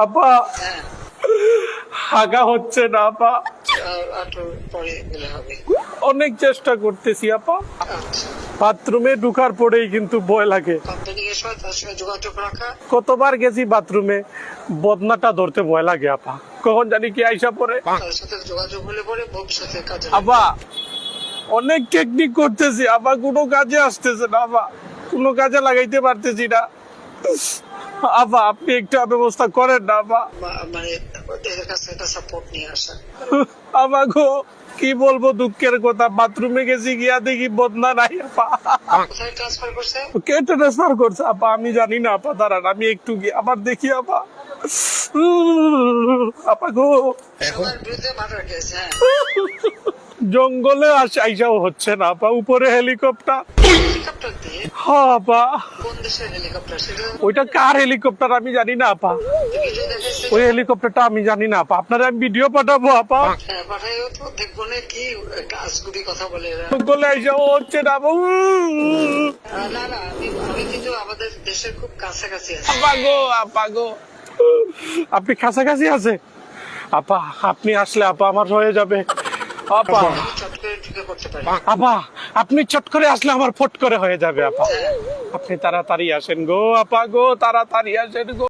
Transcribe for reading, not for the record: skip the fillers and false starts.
আপা হ্যাঁ, হাগা হচ্ছে না আপা, একটু পরে গেলে হবে। অনেক চেষ্টা করতেছি আপা, আচ্ছা, বাথরুমে ঢুকার পরেই কিন্তু ভয় লাগে। কোম্পানি এসো, তার সঙ্গে যোগাযোগ রাখা। কতবার গেছি বাথরুমে, বদনাটা ধরতে ভয় লাগে আপা, কখন জানি কি আইসা পরে। তার সাথে যোগাযোগ হলে পরে ভবিষ্যতে কাজে আপা অনেক টেকনিক করতেছি আপা, কোনো কাজে আসতেছে না আপা, কোনো কাজে লাগাইতে পারতেছি না আপা, আপনি একটা ব্যবস্থা করেন না আপা। মানে এদের কাছে একটা সাপোর্ট নিয়ে আসা। আপা গো, কি বলবো দুঃখের কথা, বাথরুমে গেছি গিয়া দেখি বদনা নাই আপা। কোথায় ট্রান্সফার করছে? কে ট্রান্সফার করছে আপা আমি জানি না আপা, দাঁড়ান আমি একটু গিয়ে আবার দেখি আপা। আপা গো, সবার বিরুদ্ধে মার্ডার কেস। হ্যাঁ, জঙ্গলে আইসাও হচ্ছে না আপা, উপরে হেলিকপ্টার। হেলিকপ্টার দিয়ে? হ্যাঁ আপা, কোন দেশের হেলিকপ্টার সেটা? ওইটা কার হেলিকপ্টার আমি জানি না আপা, ভিডিও দেখাইছে? ওই হেলিকপ্টারটা আমি জানি না আপা, আপনারা আমি ভিডিও পাঠাবো আপা। হ্যাঁ, পাঠাইও তো, দেখবো না কি আজগুবি কথা বলে এরা। জঙ্গলে আইসাও হচ্ছে না আপা। না না, আমি কিন্তু আমাদের দেশের খুব কাছাকাছি আছি। আপা গো, আপা গো, আপনি কাছাকাছি আছে আপা, আপনি আসলে আপা আমার হয়ে যাবে আপা। আমি চট করে ঢুকে করতে পারি। আপা আপনি চট করে আসলে আমার ফট করে হয়ে যাবে আপা, হ্যাঁ। আপনি তাড়াতাড়ি আসেন গো আপা গো, তাড়াতাড়ি আসেন গো।